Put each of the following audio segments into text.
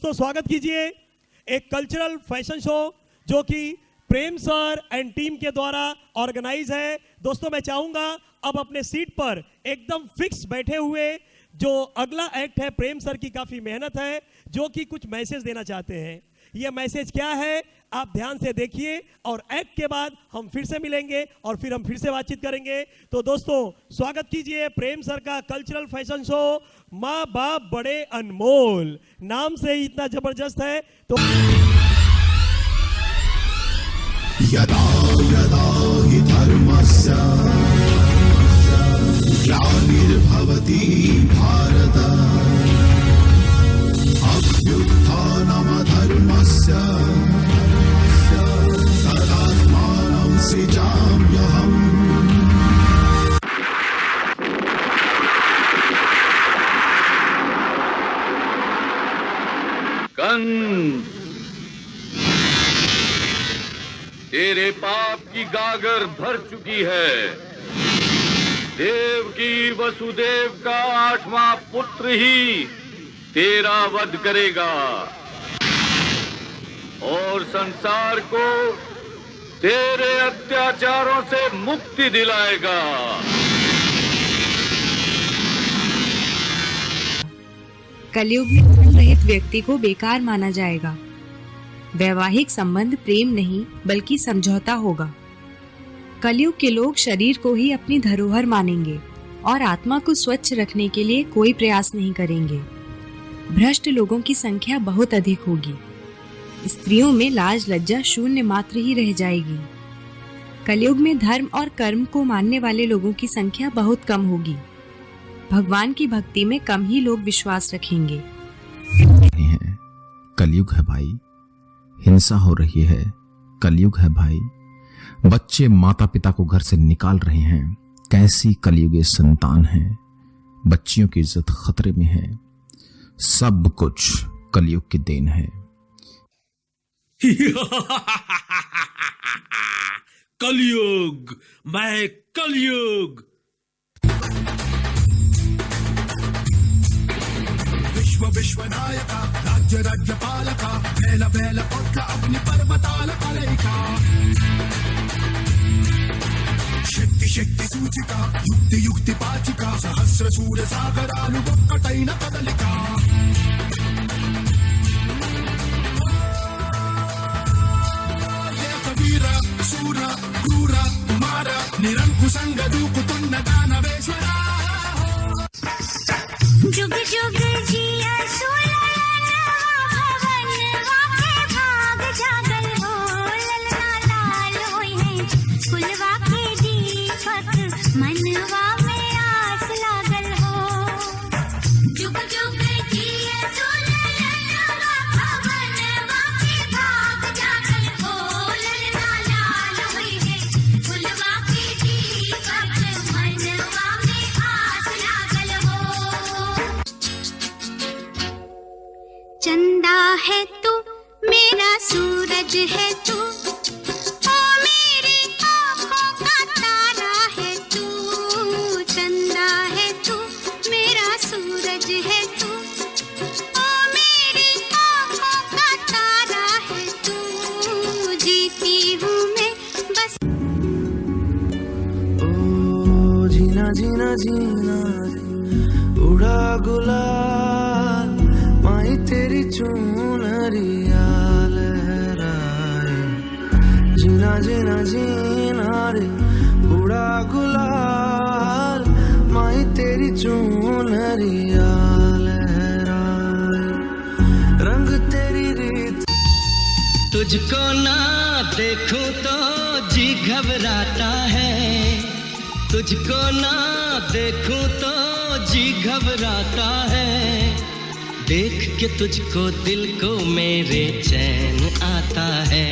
तो स्वागत कीजिए एक कल्चरल फैशन शो जो कि प्रेम सर एंड टीम के द्वारा ऑर्गेनाइज है। दोस्तों मैं चाहूंगा अब अपने सीट पर एकदम फिक्स बैठे हुए जो अगला एक्ट है, प्रेम सर की काफी मेहनत है जो कि कुछ मैसेज देना चाहते हैं। ये मैसेज क्या है आप ध्यान से देखिए और एक्ट के बाद हम फिर से मिलेंगे और फिर हम फिर से बातचीत करेंगे। तो दोस्तों स्वागत कीजिए प्रेम सर का कल्चरल फैशन शो माँ बाप बड़े अनमोल। नाम से ही इतना जबरदस्त है। तो यदा यदा हि धर्मस्य ग्लानिर्भवति भारत अभ्युत्थानमधर्मस्य तदात्मानं सृजाम्यहम्। कंस, तेरे पाप की गागर भर चुकी है। देव की वसुदेव का 8वां पुत्र ही तेरा वध करेगा और संसार को तेरे अत्याचारों से मुक्ति दिलाएगा। कलयुग में धर्म रहित व्यक्ति को बेकार माना जाएगा। वैवाहिक संबंध प्रेम नहीं बल्कि समझौता होगा। कलयुग के लोग शरीर को ही अपनी धरोहर मानेंगे और आत्मा को स्वच्छ रखने के लिए कोई प्रयास नहीं करेंगे। भ्रष्ट लोगों की संख्या बहुत अधिक होगी। स्त्रियों में लाज लज्जा शून्य मात्र ही रह जाएगी। कलयुग में धर्म और कर्म को मानने वाले लोगों की संख्या बहुत कम होगी। भगवान की भक्ति में कम ही लोग विश्वास रखेंगे। कलयुग है भाई, हिंसा हो रही है। कलयुग है भाई, बच्चे माता पिता को घर से निकाल रहे हैं। कैसी कलयुगी संतान है। बच्चियों की इज्जत खतरे में है। सब कुछ कलयुग की देन है। कलयुग, मैं कलयुग। विश्वनायक राज्य राज्यपालक वेल वेल कोट्ल अग्नि पर्वताल कलैका शक्ति शक्ति सूचिका युक्ति युक्ति पाचिका सहस्र सूर्य सागरालु कटैन कदलिका वीर सूर क्रूर कुमार निरंकुशंग दूकुतुंड दानवेश्वरा जुग जुग जिया सुललनवा भवनवा के भाग जागल हो ललना लाल होई है कुलवा के दीपक मनवा में आस लागल हो। जुग जुग जिया सुललनवा भवनवा के भाग जागल हो ललना लाल होई है कुलवा के दीपक मनवा में आस लागल हो। चंदा है तू मेरा सूरज है तू ओ मेरी आँखों का तारा है तू। चंदा है तू मेरा सूरज है तू ओ मेरी आँखों का तारा है तू। जीती हूँ मैं बस। ओ जीना जीना जीना उड़ा गुलाल माई तेरी चुनरिया लहराए। जीना जीना जीना रे उड़ा गुलाल माई तेरी चुनरिया लहराए। रंग तेरी रीत तुझको ना देखूं तो जी घबराता है। तुझको ना देखूं तो जी घबराता है। देख के तुझको दिल को मेरे चैन आता है।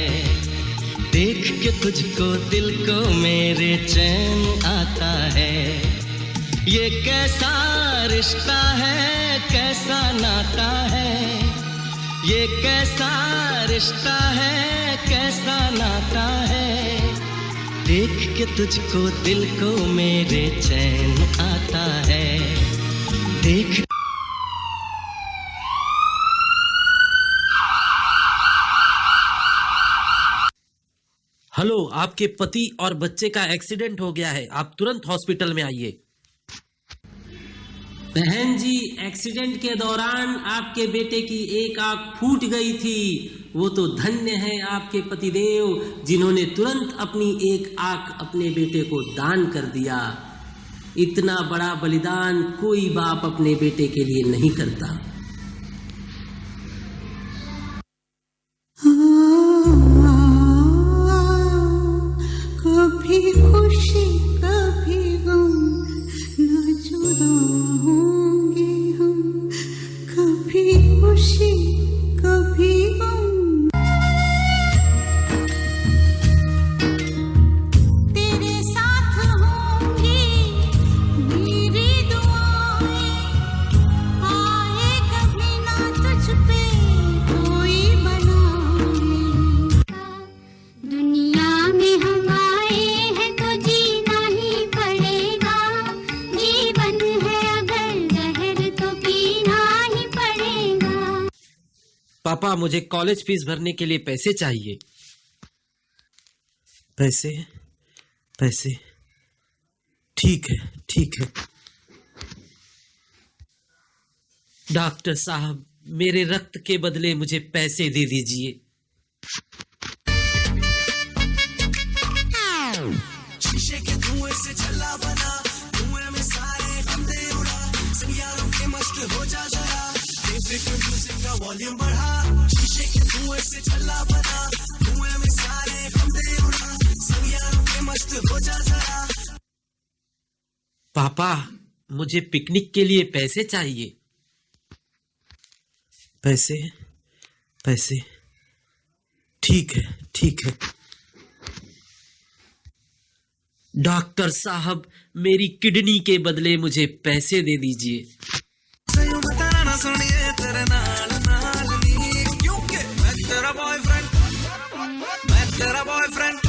देख के तुझको दिल को मेरे चैन आता है। ये कैसा रिश्ता है कैसा नाता है। ये कैसा रिश्ता है कैसा नाता है। देख के तुझको दिल को मेरे चैन आता है। देख हेलो, आपके पति और बच्चे का एक्सीडेंट हो गया है, आप तुरंत हॉस्पिटल में आइए। बहन जी, एक्सीडेंट के दौरान आपके बेटे की एक आंख फूट गई थी। वो तो धन्य है आपके पतिदेव जिन्होंने तुरंत अपनी एक आंख अपने बेटे को दान कर दिया। इतना बड़ा बलिदान कोई बाप अपने बेटे के लिए नहीं करता। कभी खुशी कभी गम, न जुदा होंगे हम, कभी खुशी कभी गम। तेरे साथ होंगी मेरी दुआएं, आए कभी ना तुझ पे कोई बनाए। दुनिया में हम आए हैं तो जीना ही पड़ेगा, जीवन है अगर जहर तो पीना ही पड़ेगा। पापा, मुझे कॉलेज फीस भरने के लिए पैसे चाहिए। पैसे पैसे, ठीक है ठीक है। डॉक्टर साहब, मेरे रक्त के बदले मुझे पैसे दे दीजिए। शीशे के धुएं से छल्ला बना, धुएं में सारे फंदे उड़ा, सैयारों के मस्त हो जा जरा, म्यूजिक का वॉल्यूम बढ़ा। शीशे के धुएं से छल्ला बना, धुएं में सारे फंदे उड़ा, सैयारों के मस्त हो जा जरा। पापा, मुझे पिकनिक के लिए पैसे चाहिए। पैसे पैसे, ठीक है ठीक है। डॉक्टर साहब, मेरी किडनी के बदले मुझे पैसे दे दीजिए। सयूं बताना सुनिए तेरे नाल नाल नी, क्योंकि मैं तेरा बॉयफ्रेंड, मैं तेरा बॉयफ्रेंड,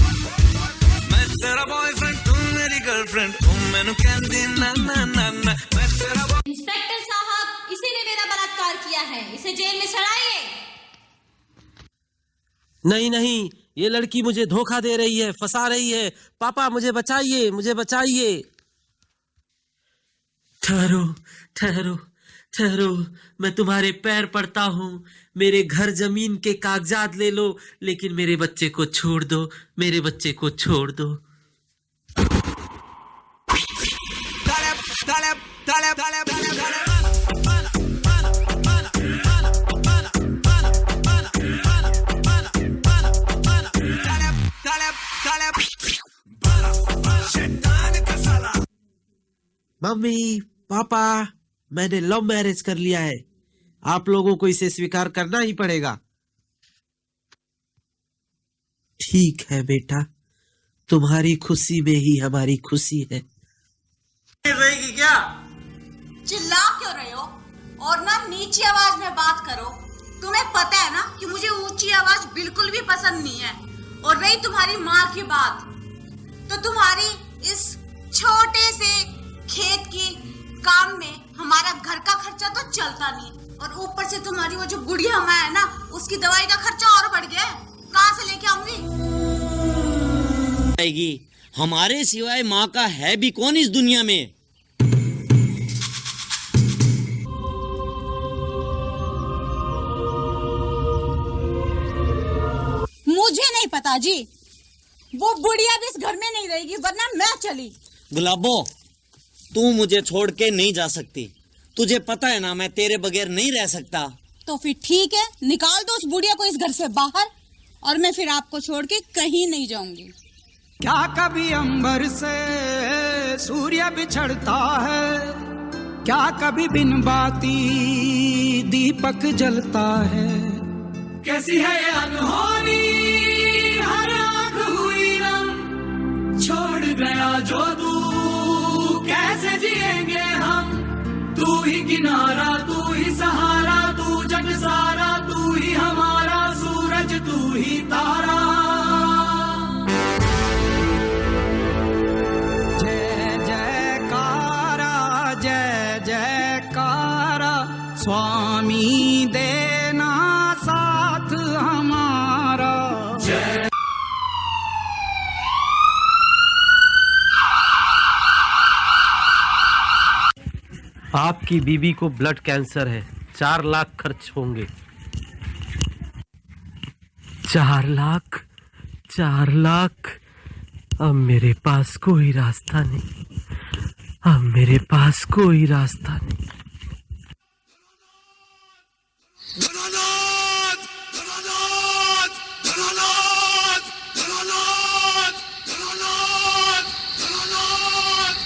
मैं तेरा बॉयफ्रेंड, तुम मेरी गर्लफ्रेंड, तुम मैनू कहंदी ना ना ना ना, मैं तेरा इंस्पेक्टर साहब, इसी ने मेरा बलात्कार किया है, इसे जेल में सड़ाइए। नहीं नहीं, ये लड़की मुझे धोखा दे रही है, फंसा रही है। पापा, मुझे बचाइए, मुझे बचाइए। ठहरो ठहरो ठहरो, मैं तुम्हारे पैर पड़ता हूँ। मेरे घर जमीन के कागजात ले लो, लेकिन मेरे बच्चे को छोड़ दो, मेरे बच्चे को छोड़ दो। मम्मी पापा, मैंने लव मैरिज कर लिया है, आप लोगों को इसे स्वीकार करना ही पड़ेगा। ठीक है बेटा, तुम्हारी खुशी में ही हमारी खुशी है। रहेगी क्या? चिल्ला क्यों रहे हो? और ना नीची आवाज में बात करो। तुम्हें पता है ना कि मुझे ऊंची आवाज बिल्कुल भी पसंद नहीं है। और रही तुम्हारी माँ की बात, तो तुम्हारी इस छोटे से खेत की काम में हमारा घर का खर्चा तो चलता नहीं, और ऊपर से तुम्हारी वो जो बुढ़िया माँ है ना, उसकी दवाई का खर्चा और बढ़ गया है। कहाँ से लेके आऊंगी? हमारे सिवाय माँ का है भी कौन इस दुनिया में? मुझे नहीं पता जी, वो बुढ़िया भी इस घर में नहीं रहेगी, वरना मैं चली। गुलाबो, तू मुझे छोड़ के नहीं जा सकती। तुझे पता है ना, मैं तेरे बगैर नहीं रह सकता। तो फिर ठीक है, निकाल दो उस बुढ़िया को इस घर से बाहर, और मैं फिर आपको छोड़ के कहीं नहीं जाऊंगी। क्या कभी अंबर से सूर्य बिछड़ता है, क्या कभी बिन बाती दीपक जलता है। कैसी है ये अनहोनी, हर आंख हुई नम, छोड़ गया जो तू कैसे जिएंगे हम। तू ही किनारा, तू ही सहारा, तू जग सारा, तू ही हमारा सूरज, तू ही तारा। जय जयकारा, जय जयकारा, स्वामी देना साथ हमारा। जय आपकी बीवी को ब्लड कैंसर है, 4 लाख खर्च होंगे। 4 लाख? 4 लाख? अब मेरे पास कोई रास्ता नहीं, अब मेरे पास कोई रास्ता नहीं। धनानाथ! धनानाथ! धनानाथ! धनानाथ! धनानाथ! धनानाथ!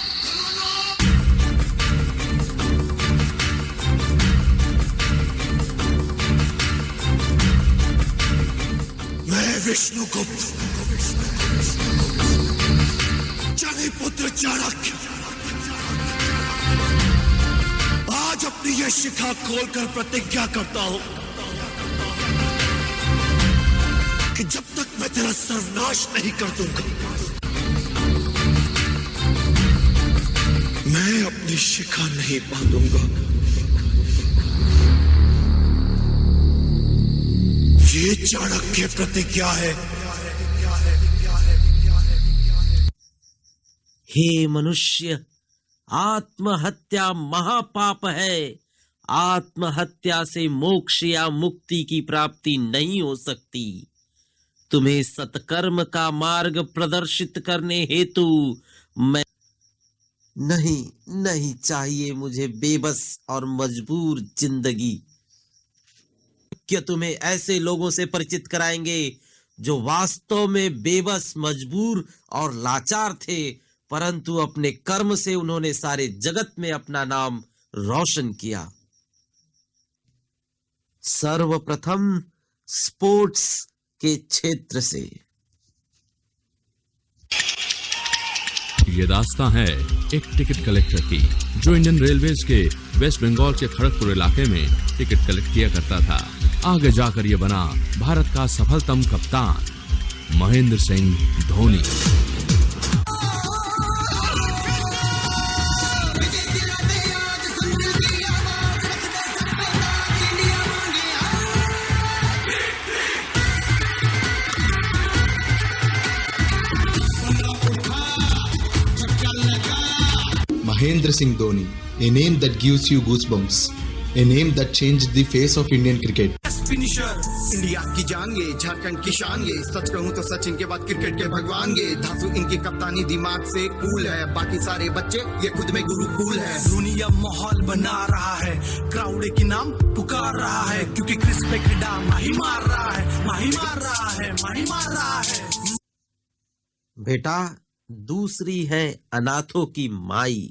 मैं विष्णुगुप्त, पुत्र चाणक्य, आज अपनी यह शिखा खोलकर प्रतिज्ञा करता हूं कि जब तक मैं तेरा सर्वनाश नहीं कर दूंगा, मैं अपनी शिखा नहीं बांधूंगा। ये चाणक्य प्रतिज्ञा है। हे मनुष्य, आत्महत्या महापाप है। आत्महत्या से मोक्ष या मुक्ति की प्राप्ति नहीं हो सकती। तुम्हें सत्कर्म का मार्ग प्रदर्शित करने हेतु मैं नहीं चाहिए मुझे बेबस और मजबूर जिंदगी। क्या तुम्हें ऐसे लोगों से परिचित कराएंगे जो वास्तव में बेबस, मजबूर और लाचार थे, परंतु अपने कर्म से उन्होंने सारे जगत में अपना नाम रोशन किया। सर्वप्रथम स्पोर्ट्स के क्षेत्र से। ये दास्तां है एक टिकट कलेक्टर की, जो इंडियन रेलवेज के वेस्ट बंगाल के खड़गपुर इलाके में टिकट कलेक्ट किया करता था। आगे जाकर ये बना भारत का सफलतम कप्तान Mahendra Singh Dhoni. Mahendra Singh Dhoni, a name that gives you goosebumps, a name that changed the face of Indian cricket. Finisher, India की जान ये, झारखंड की शान ये, सच कहूँ तो सचिन के बाद क्रिकेट के भगवान ये। धांसू इनकी कप्तानी दिमाग से कूल है, बाकी सारे बच्चे ये खुद में गुरुकुल है। धोनी अब माहौल बना रहा है, क्राउड के नाम पुकार रहा है, क्योंकि क्रिस पे खिड़ा माही मार रहा है, माही मार रहा है, माही मार रहा है। बेटा, दूसरी है अनाथों की माई।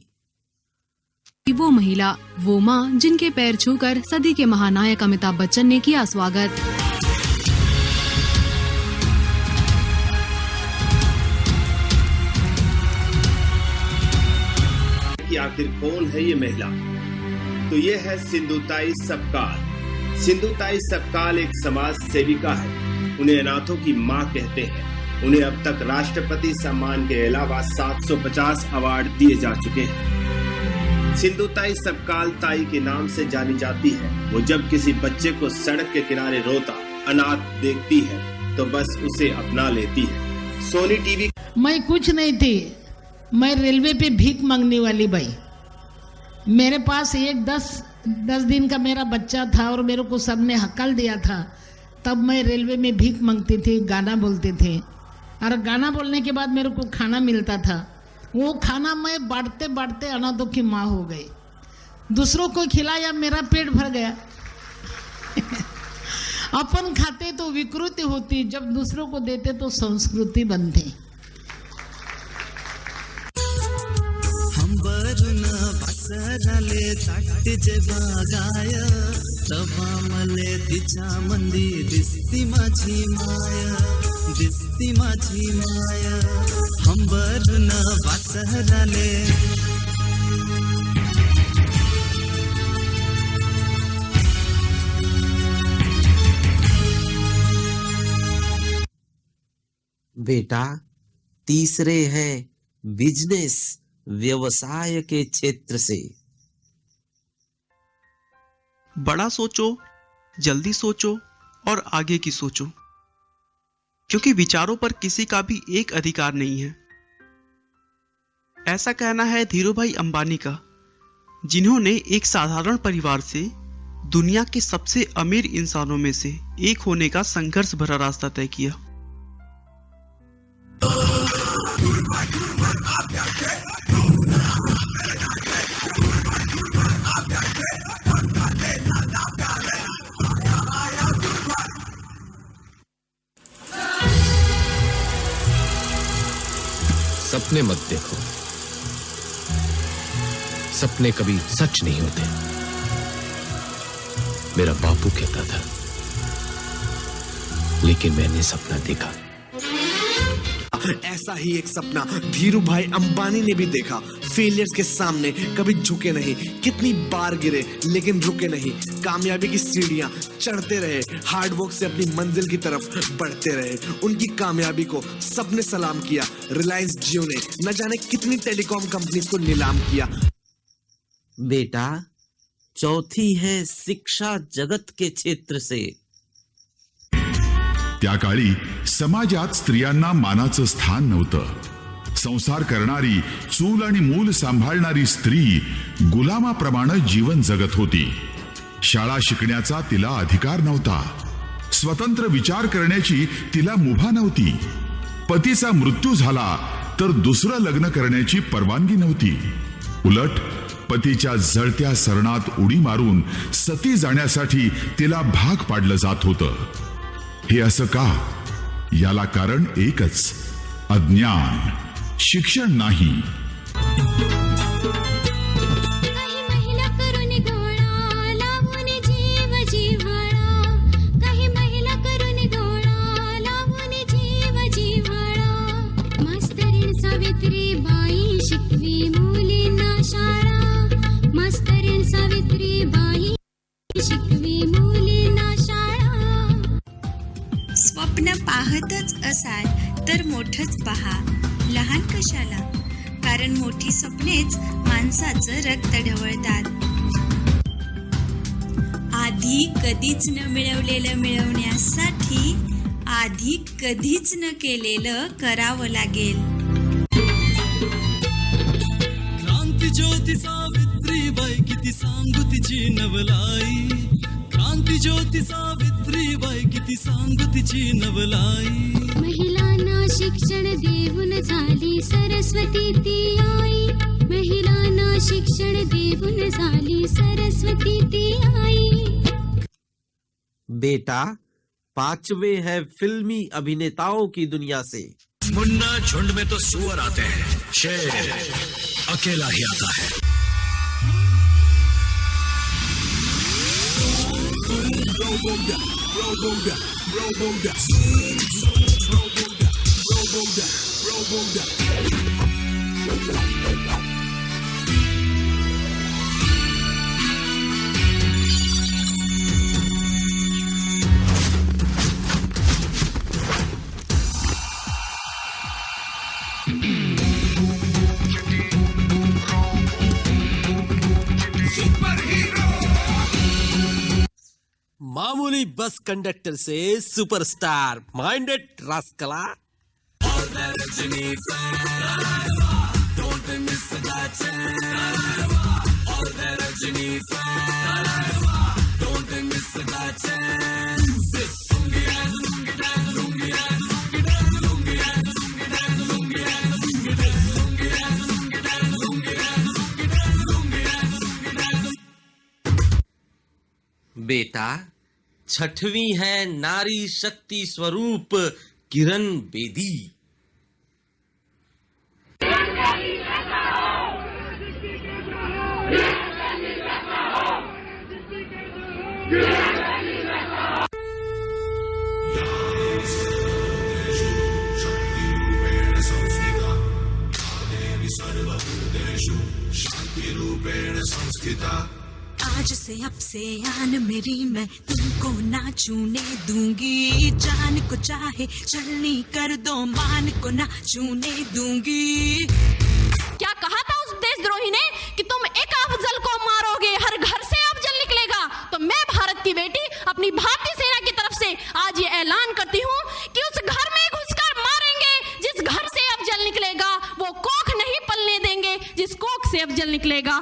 वो महिला, वो माँ जिनके पैर छूकर सदी के महानायक अमिताभ बच्चन ने किया स्वागत। कि आखिर कौन है ये महिला? तो ये है सिंधुताई सपकाल। सिंधुताई सपकाल एक समाज सेविका है। उन्हें अनाथों की माँ कहते हैं। उन्हें अब तक राष्ट्रपति सम्मान के अलावा 750 अवार्ड दिए जा चुके हैं। सिंधुताई सपकाल ताई के नाम से जानी जाती है। वो जब किसी बच्चे को सड़क के किनारे रोता अनाथ देखती है तो बस उसे अपना लेती है। Sony TV. मैं कुछ नहीं थी, मैं रेलवे पे भीख मांगने वाली भाई। मेरे पास एक 10 दिन का मेरा बच्चा था और मेरे को सबने हकल दिया था। तब मैं रेलवे में भीख मांगती थी, गाना बोलते थे, और गाना बोलने के बाद मेरे को खाना मिलता था। वो खाना मैं बांटते बांटते अनाथों की माँ हो गई। दूसरों को खिलाया, मेरा पेट भर गया। अपन खाते तो विकृति होती, जब दूसरों को देते तो संस्कृति बनती। हम वरुणा बसरले तट जे बागाय, तवा मले तिच्या मंदी दिसती माझी माया, दिसती माझी माया। हम वरुणा बसरले बेटा, तीसरे है बिजनेस, व्यवसाय के क्षेत्र से। बड़ा सोचो, जल्दी सोचो और आगे की सोचो, क्योंकि विचारों पर किसी का भी एक अधिकार नहीं है। ऐसा कहना है धीरूभाई अंबानी का। जिन्होंने एक साधारण परिवार से दुनिया के सबसे अमीर इंसानों में से एक होने का संघर्ष भरा रास्ता तय किया। सपने मत देखो, सपने कभी सच नहीं होते, मेरा बापू कहता था, लेकिन मैंने सपना देखा। ऐसा ही एक सपना धीरू भाई अंबानी ने भी देखा। फेलियर्स के सामने कभी झुके नहीं, कितनी बार गिरे लेकिन रुके नहीं, कामयाबी की सीढ़ियां चढ़ते रहे, हार्ड वर्क से अपनी मंजिल की तरफ बढ़ते रहे। उनकी कामयाबी को सबने सलाम किया। रिलायंस जियो ने न जाने कितनी टेलीकॉम कंपनीज को नीलाम किया। बेटा, चौथी है शिक्षा जगत के क्षेत्र से। त्या काळी समाजात स्त्रियांना मानाचं स्थान नव्हतं। संसार करणारी, चूल आणि मूल सांभाळणारी स्त्री गुलामाप्रमाणे जीवन जगत होती। शाळा शिकण्याचा तिला अधिकार नव्हता, स्वतंत्र विचार करण्याची तिला मुभा नव्हती। पतीचा मृत्यू झाला तर दुसरं लग्न करण्याची परवानगी नव्हती। उलट पतीच्या जळत्या सरणात उडी मारून सती जाण्यासाठी तिला भाग पाडलं जात होतं। हे असं का? याला कारण एकच, अज्ञान, शिक्षण नाही। काही महिला करून डोळा लावून जीव जिव्हाळा, काही महिला करून डोळा लावून जीव जिव्हाळा। मास्तरीण सावित्रीबाई शिकवी मुलींना शाळा, मास्तरीण सावित्रीबाई शिकवी मुलींना शाळा। स्वप्न पाहतच असाल तर मोठंच पहा, लहान कशाला? कारण मोठी स्वप्नेच माणसाचं रक्त ढवळतात। आधी कधीच न मिळवलेलं मिळवण्यासाठी आधी कधीच न केलेलं करावं लागेल। क्रांती ज्योती सावित्रीबाई किती सांगू तिची नवलाई, क्रांती ज्योती सावित्रीबाई किती सांगू तिची नवलाई। महिलांना शिक्षण देऊन झाली सरस्वती ती आई, महिलांना शिक्षण देऊन झाली सरस्वती ती आई। बेटा, 5वें है फिल्मी अभिनेताओं की दुनिया से। मुन्ना झुंड में तो सुअर आते हैं, शेर अकेला ही आता है। मामूली बस कंडक्टर से सुपरस्टार माइंडेड रास्कला। बेटा, 6वीं है नारी शक्ति स्वरूप किरण बेदी। आज से अब से आन मेरी मैं तुमको ना छूने दूंगी, जान को चाहे चलनी कर दो मान को ना छूने दूंगी। क्या कहा था उस देशद्रोही ने कि तुम एक अफजल को मारोगे हर घर से अफजल निकलेगा? तो मैं भारत की बेटी अपनी भारतीय सेना की तरफ से आज ये ऐलान करती हूँ कि उस घर में घुसकर मारेंगे जिस घर से अफजल निकलेगा, वो कोख नहीं पलने देंगे जिस कोख से अफजल निकलेगा।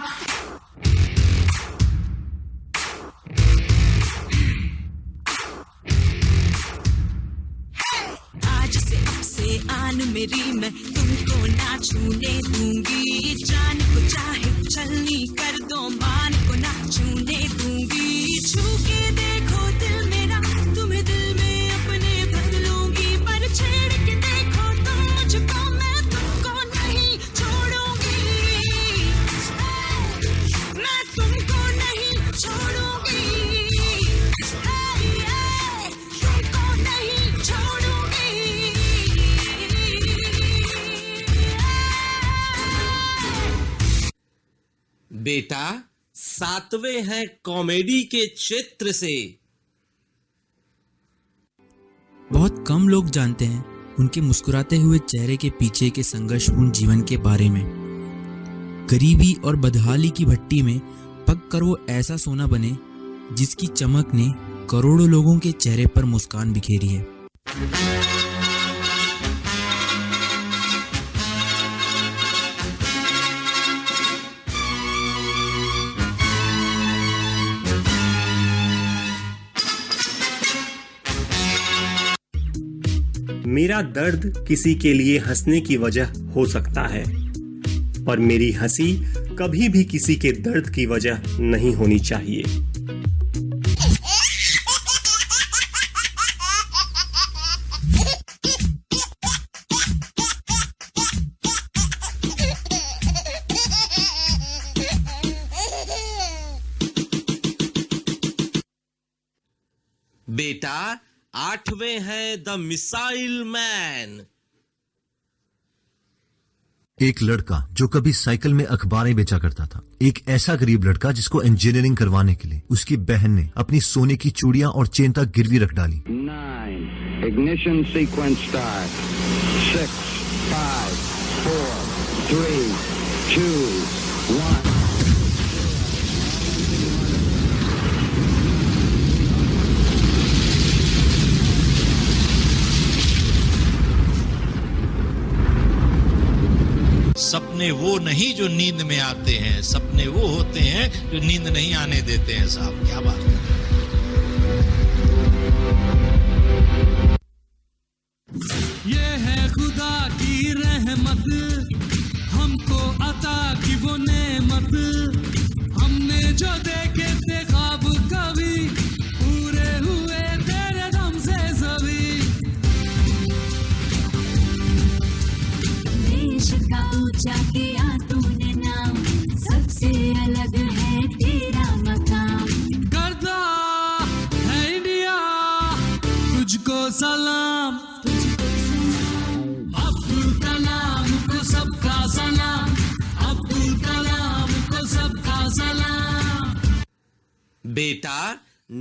आन मेरी मैं तुमको ना छूने दूंगी, जान को चाहे छलनी कर दो मान को ना छूने दूंगी, छू के देखो दिल मेरा तुम्हें दिल में अपने भर लूंगी, पर छेड़ के देखो तुम मुझको मैं तुमको नहीं छोड़ूंगी, मैं तुमको नहीं छोड़ूंगी, तुमको नहीं छोड़ूंगी। बेटा 7वें हैं कॉमेडी के क्षेत्र से। बहुत कम लोग जानते हैं उनके मुस्कुराते हुए चेहरे के पीछे के संघर्षपूर्ण जीवन के बारे में। गरीबी और बदहाली की भट्टी में पक कर वो ऐसा सोना बने जिसकी चमक ने करोड़ों लोगों के चेहरे पर मुस्कान बिखेरी है। मेरा दर्द किसी के लिए हंसने की वजह हो सकता है, और मेरी हंसी कभी भी किसी के दर्द की वजह नहीं होनी चाहिए। बेटा 8वें हैं द मिसाइल मैन। एक लड़का जो कभी साइकिल में अखबारें बेचा करता था, एक ऐसा गरीब लड़का जिसको इंजीनियरिंग करवाने के लिए उसकी बहन ने अपनी सोने की चूड़ियां और चेन तक गिरवी रख डाली। 9 ignition sequence start 6 5 4 3 2 1 सपने वो नहीं जो नींद में आते हैं, सपने वो होते हैं जो नींद नहीं आने देते हैं। साहब क्या बात है। ये है खुदा की रहमत, हमको अता की वो नेमत, हमने जो देखे थे ख्वाब कभी पूरे हुए तेरे दम से सभी। देश का ऊंचा किया तूने नाम, सबसे अलग है तेरा मकाम। करता है इंडिया तुझको सलाम, अब्दुल कलाम को सबका सलाम, अब्दुल कलाम को सबका सलाम। बेटा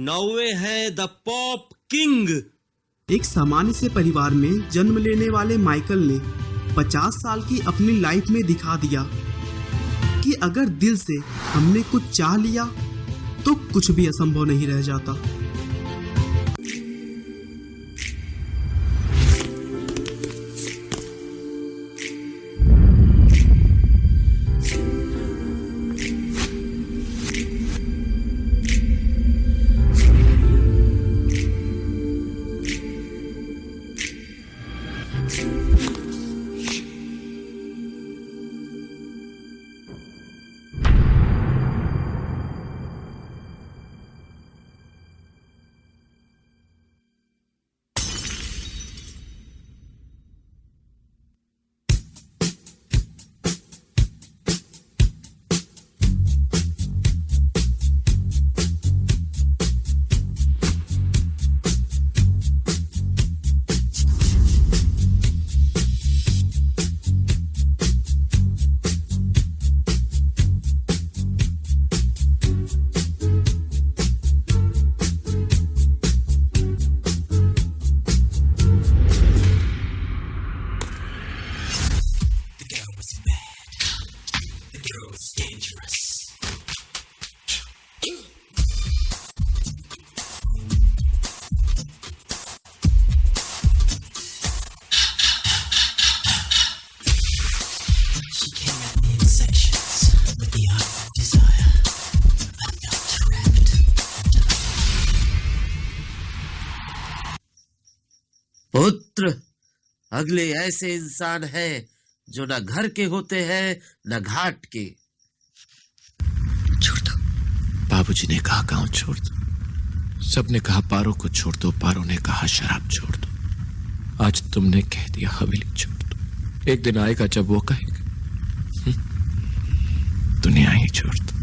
9वें हैं द पॉप किंग। एक सामान्य से परिवार में जन्म लेने वाले माइकल ने 50 साल की अपनी लाइफ में दिखा दिया कि अगर दिल से हमने कुछ चाह लिया तो कुछ भी असंभव नहीं रह जाता। पुत्र अगले ऐसे इंसान हैं जो न घर के होते हैं न घाट के। बाबूजी ने कहा गांव छोड़ दो, सबने कहा पारो को छोड़ दो, पारो ने कहा शराब छोड़ दो, आज तुमने कह दिया हवेली छोड़ दो। एक दिन आएगा जब वो कहेगा दुनिया ही छोड़ दो।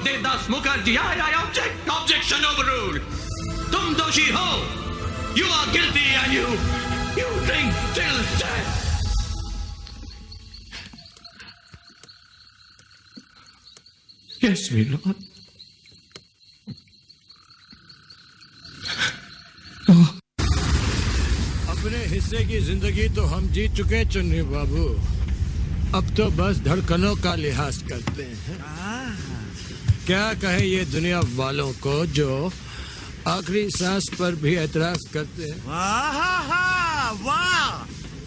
Devdas Mukherjee, I object, objection overruled. तुम दोषी हो, you are guilty and you drink till death. Yes, my lord. अपने हिस्से की जिंदगी तो हम जीत चुके चुन्नी बाबू, अब तो बस धड़कनों का लिहाज करते हैं। क्या कहे ये दुनिया वालों को जो आखिरी सांस पर भी एतराज करते हैं। वाह,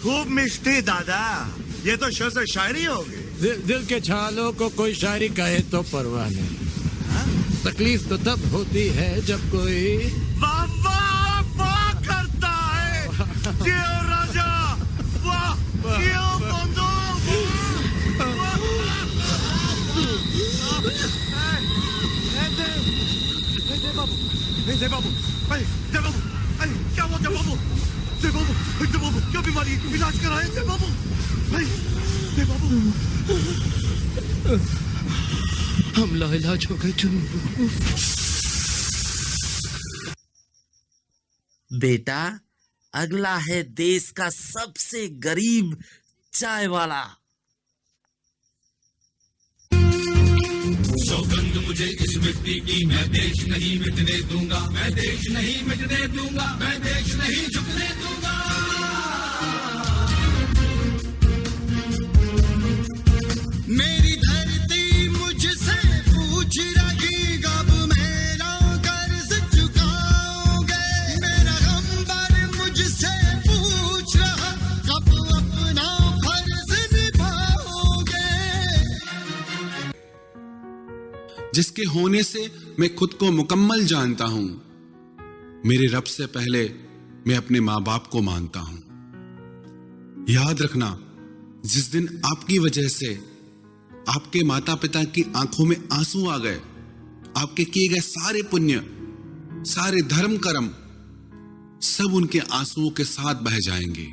खूब मिष्टी दादा, ये तो शेर से शायरी होगी। दिल के छालों को कोई शायरी कहे तो परवाह नहीं, तकलीफ तो तब होती है जब कोई वाह वाह वाह करता है। जियो राजा, वाह, जियो बंधु, जय बाबू, जय बाबू, क्या हुआ जय बाबू? जय बाबू, क्या बीमारी, इलाज कराए जय बाबू, जय बाबू। हम लाइलाज हो गए चुन्नी। बेटा, अगला है देश का सबसे गरीब चाय वाला। सौगंध मुझे इस मिट्टी की, मैं देश नहीं मिटने दूंगा, मैं देश नहीं मिटने दूंगा, मैं देश नहीं झुकने दूंगा। मेरी धरती मुझसे पूछ रही, कब मेरा कर्ज चुकाओगे? मेरा गंबर मुझसे पूछ रहा, कब अपना फर्ज निभाओगे? जिसके होने से मैं खुद को मुकम्मल जानता हूं, मेरे रब से पहले मैं अपने माँ बाप को मानता हूं। याद रखना, जिस दिन आपकी वजह से आपके माता पिता की आंखों में आंसू आ गए, आपके किए गए सारे पुण्य, सारे धर्म कर्म सब उनके आंसुओं के साथ बह जाएंगे।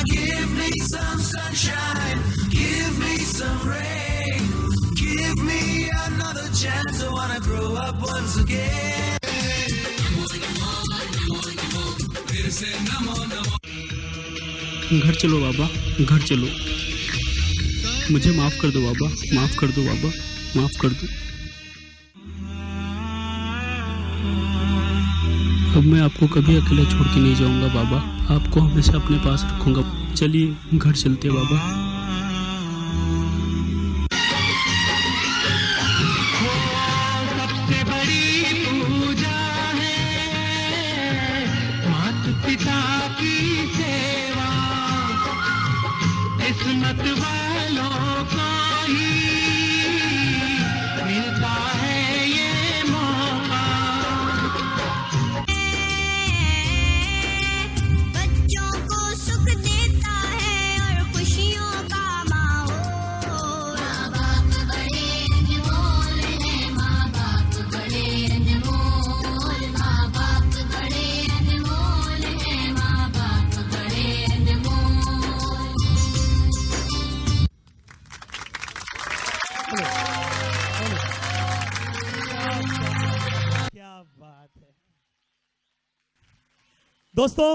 Give me some sunshine, give me some rain, give me another chance, I wanna grow up once again. फिर से नमो नमो। घर चलो बाबा, घर चलो, मुझे माफ कर दो बाबा, माफ कर दो बाबा, माफ कर दो। अब मैं आपको कभी अकेला छोड़ के नहीं जाऊंगा बाबा, आपको हमेशा अपने पास रखूंगा। चलिए घर चलते बाबा। सबसे बड़ी पूजा है माता पिता की सेवा, किस्मत वालों को ही मिलता है ये मौका। बच्चों को सुख देता है और खुशियों का माहौल। माँ बाप बड़े अनमोल हैं, माँ बाप बड़े अनमोल, माँ बाप बड़े अनमोल हैं, माँ बाप बड़े अनमोल। क्या बात है दोस्तों,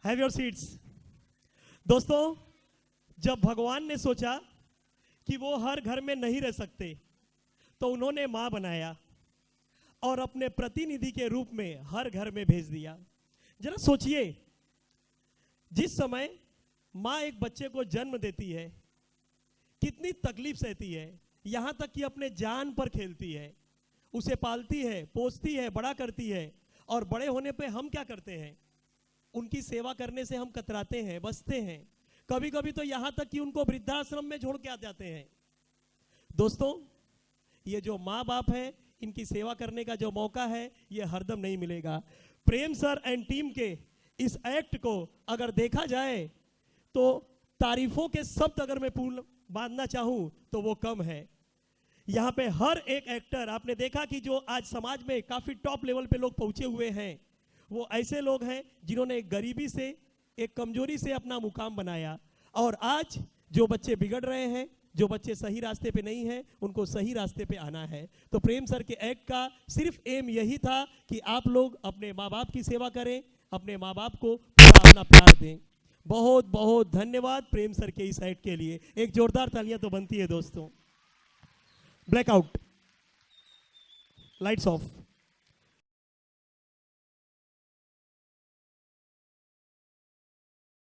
हैव योर सीट्स। दोस्तों, जब भगवान ने सोचा कि वो हर घर में नहीं रह सकते, तो उन्होंने माँ बनाया और अपने प्रतिनिधि के रूप में हर घर में भेज दिया। जरा सोचिए, जिस समय माँ एक बच्चे को जन्म देती है, कितनी तकलीफ सहती है, यहाँ तक कि अपने जान पर खेलती है, उसे पालती है, पोसती है, बड़ा करती है, और बड़े होने पे हम क्या करते हैं? उनकी सेवा करने से हम कतराते हैं, बचते हैं। कभी कभी तो यहाँ तक कि उनको वृद्धाश्रम में छोड़ के आ जाते हैं। दोस्तों, ये जो माँ बाप है, इनकी सेवा करने का जो मौका है ये हरदम नहीं मिलेगा। प्रेम सर एंड टीम के इस एक्ट को अगर देखा जाए तो तारीफों के शब्द अगर मैं पूर्ण बांधना चाहूं तो वो कम है। यहाँ पे हर एक एक्टर, आपने देखा कि जो आज समाज में काफी टॉप लेवल पे लोग पहुंचे हुए हैं, वो ऐसे लोग हैं जिन्होंने एक गरीबी से, एक कमजोरी से अपना मुकाम बनाया। और आज जो बच्चे बिगड़ रहे हैं, जो बच्चे सही रास्ते पे नहीं हैं, उनको सही रास्ते पे आना है। तो प्रेम सर के एक्ट का सिर्फ एम यही था कि आप लोग अपने माँ बाप की सेवा करें, अपने माँ बाप को पूरा अपना प्यार दें। बहुत बहुत धन्यवाद प्रेम सर के इस एक्ट के लिए। एक जोरदार तालियां तो बनती है दोस्तों। Blackout, lights off.